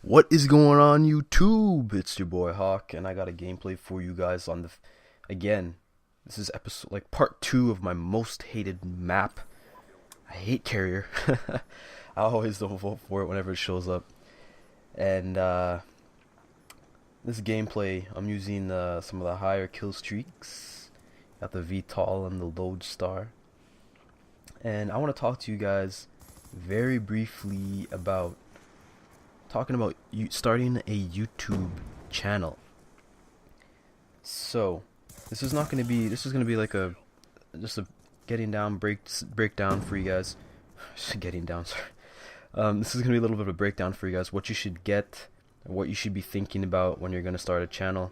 What is going on YouTube? It's your boy Hawk, and I got a gameplay for you guys on the again. This is episode part 2 of my most hated map. I hate Carrier. I always don't vote for it whenever it shows up. And this gameplay, I'm using some of the higher kill streaks. Got the VTOL and the Lodestar. And I want to talk to you guys very briefly about starting a YouTube channel. So this is going to be like just a breakdown for you guys. Getting down, sorry. This is gonna be a little bit of a breakdown for you guys, what you should get, what you should be thinking about when you're gonna start a channel.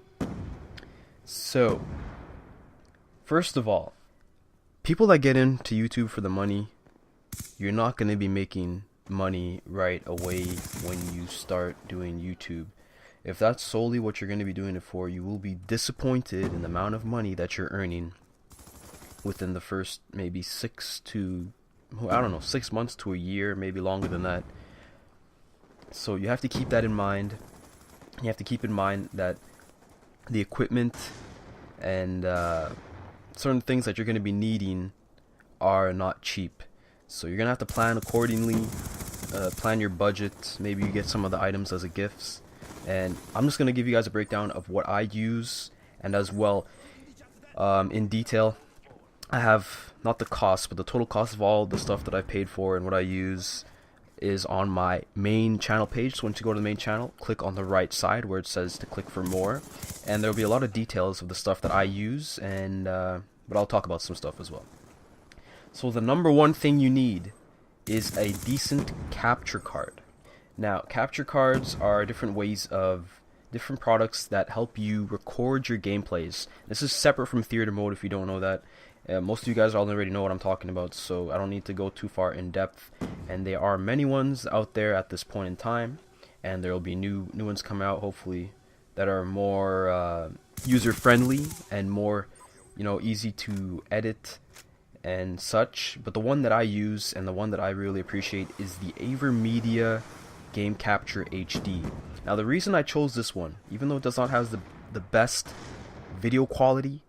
So first of all, people that get into YouTube for the money, you're not gonna be making money right away when you start doing YouTube. If that's solely what you're going to be doing it for, you will be disappointed in the amount of money that you're earning within the first maybe 6 months to a year, maybe longer than that. So you have to keep that in mind. You have to keep in mind that the equipment and certain things that you're going to be needing are not cheap. So you're going to have to plan accordingly, plan your budget. Maybe you get some of the items as a gifts. And I'm just going to give you guys a breakdown of what I use, and as well, in detail, I have not the cost, but the total cost of all the stuff that I paid for and what I use is on my main channel page. So once you go to the main channel, click on the right side where it says to click for more, and there will be a lot of details of the stuff that I use, and but I'll talk about some stuff as well. So the number one thing you need is a decent capture card. Now, capture cards are different products that help you record your gameplays. This is separate from theater mode if you don't know that. Most of you guys already know what I'm talking about, so I don't need to go too far in depth. And there are many ones out there at this point in time, and there will be new ones come out hopefully that are more user friendly and more, easy to edit and such. But the one that I use and the one that I really appreciate is the AverMedia Game Capture HD. Now the reason I chose this one, even though it does not have the best video quality,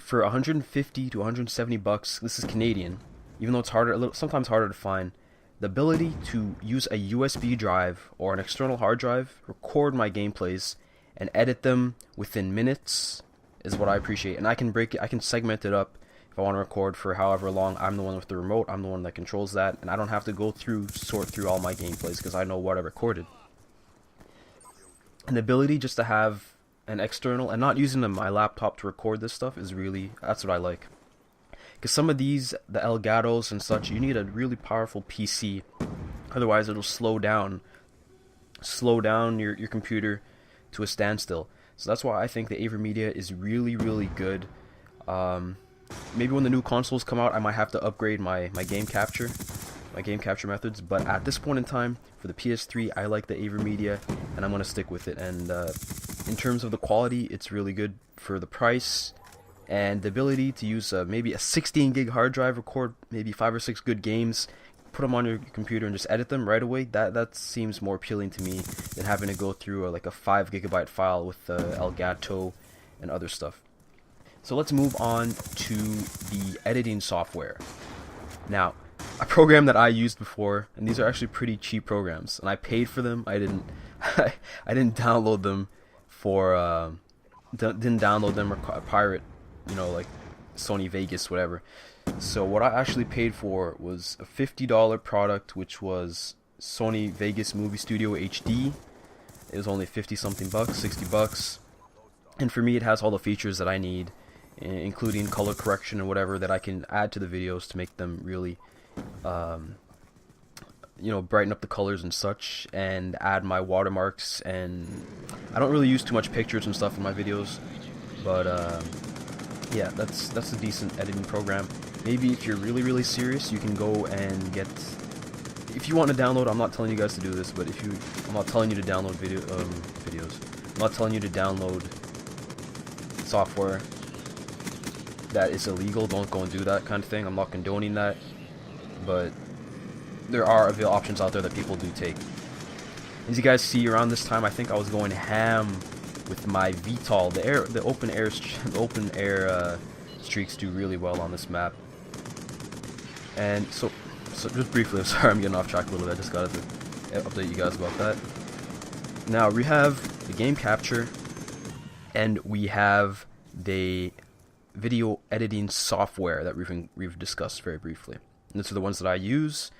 for 150 to 170 bucks, this is Canadian, even though it's sometimes harder to find, the ability to use a USB drive or an external hard drive, record my gameplays and edit them within minutes is what I appreciate. And I can segment it up. If I want to record for however long, I'm the one with the remote, I'm the one that controls that, and I don't have to sort through all my gameplays because I know what I recorded. And the ability just to have an external and not using my laptop to record this stuff that's what I like. Because some of these, the Elgatos and such, you need a really powerful PC, otherwise it'll slow down your computer to a standstill. So that's why I think the AverMedia is really, really good. Maybe when the new consoles come out, I might have to upgrade my game capture methods, but at this point in time, for the PS3, I like the AverMedia, and I'm going to stick with it. And in terms of the quality, it's really good for the price, and the ability to use maybe a 16 gig hard drive, record maybe 5 or 6 good games, put them on your computer and just edit them right away. That seems more appealing to me than having to go through like a 5 gigabyte file with Elgato and other stuff. So let's move on to the editing software. Now, a program that I used before, and these are actually pretty cheap programs, and I paid for them. I didn't download them didn't download them or pirate, like Sony Vegas, whatever. So what I actually paid for was a $50 product, which was Sony Vegas Movie Studio HD. It was only 50 something bucks, 60 bucks, and for me, it has all the features that I need, including color correction and whatever that I can add to the videos to make them really brighten up the colors and such, and add my watermarks. And I don't really use too much pictures and stuff in my videos, but yeah, that's a decent editing program. Maybe if you're really, really serious, you can go and get, if you want to download, I'm not telling you guys to do this, but I'm not telling you to download videos. I'm not telling you to download software that is illegal. Don't go and do that kind of thing. I'm not condoning that, but there are options out there that people do take. As you guys see, around this time, I think I was going ham with my VTOL. The open air streaks do really well on this map. And so just briefly, I'm sorry, I'm getting off track a little bit. I just got to update you guys about that. Now we have the game capture, and we have the video editing software that we've discussed very briefly. And these are the ones that I use.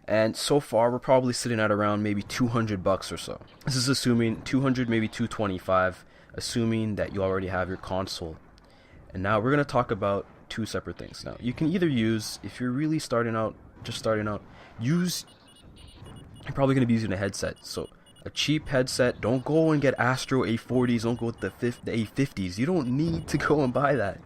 And so far, we're probably sitting at around maybe $200 or so. This is assuming 200, maybe 225, assuming that you already have your console. And now we're going to talk about two separate things. Now, you can either use, if you're really just starting out, you're probably going to be using a headset. So a cheap headset. Don't go and get Astro A40s. Don't go with the A50s. You don't need to go and buy that.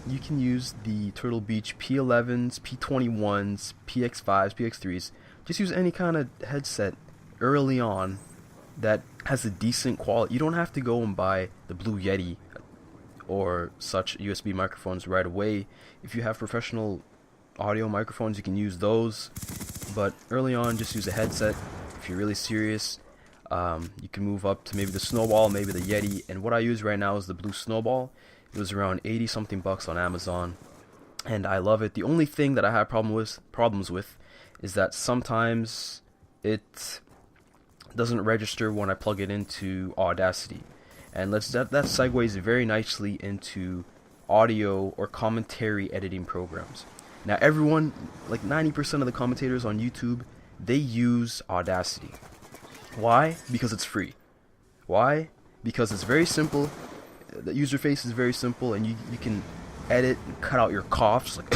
You can use the Turtle Beach P11s, P21s, PX5s, PX3s. Just use any kind of headset early on that has a decent quality. You don't have to go and buy the Blue Yeti or such USB microphones right away. If you have professional audio microphones, you can use those. But early on, just use a headset. If you're really serious, you can move up to maybe the SnowBall, maybe the Yeti. And what I use right now is the Blue SnowBall. It was around 80 something bucks on Amazon, and I love it. The only thing that I have problems with is that sometimes it doesn't register when I plug it into Audacity, and that segues very nicely into audio or commentary editing programs. Now everyone, like 90% of the commentators on YouTube, they use Audacity. Why? Because it's free. Why? Because it's very simple. The user face is very simple, and you can edit and cut out your coughs, like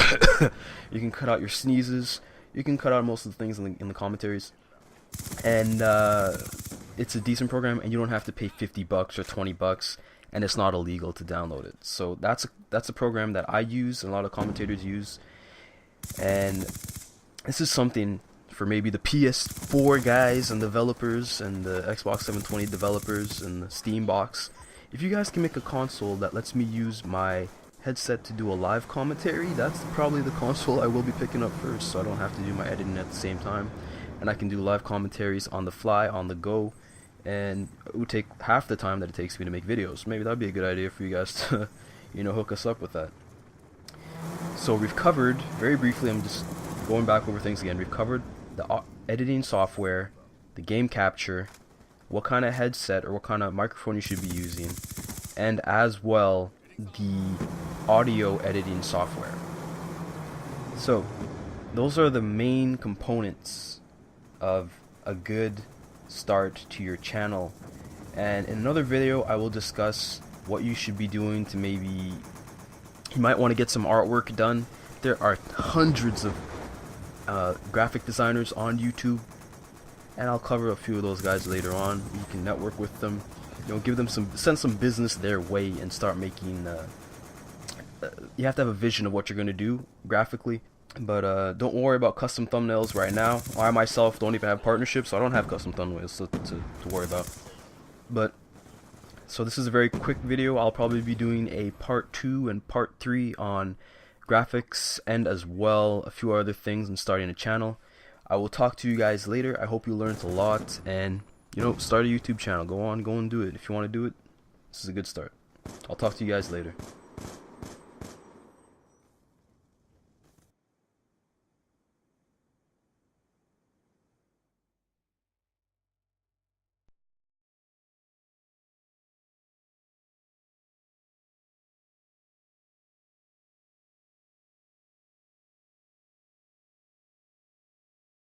you can cut out your sneezes, you can cut out most of the things in the commentaries, and it's a decent program, and you don't have to pay $50 or $20, and it's not illegal to download it. So that's a program that I use and a lot of commentators use, and this is something for maybe the PS4 guys and developers and the Xbox 720 developers and the Steam box. If you guys can make a console that lets me use my headset to do a live commentary, that's probably the console I will be picking up first, so I don't have to do my editing at the same time, and I can do live commentaries on the fly, on the go, and it would take half the time that it takes me to make videos. Maybe that'd be a good idea for you guys to, hook us up with that. So we've covered, very briefly, I'm just going back over things again, we've covered the editing software, the game capture, what kind of headset or what kind of microphone you should be using, and as well the audio editing software. So those are the main components of a good start to your channel, and in another video I will discuss what you should be doing to maybe, you might want to get some artwork done. There are hundreds of graphic designers on YouTube, and I'll cover a few of those guys later on. You can network with them, give them send some business their way, and start making. You have to have a vision of what you're gonna do graphically, but don't worry about custom thumbnails right now. I myself don't even have partnerships, so I don't have custom thumbnails to worry about. But so this is a very quick video. I'll probably be doing a part 2 and part 3 on graphics, and as well a few other things, and starting a channel. I will talk to you guys later. I hope you learned a lot, and start a YouTube channel. Go and do it if you want to do it. This is a good start. I'll talk to you guys later.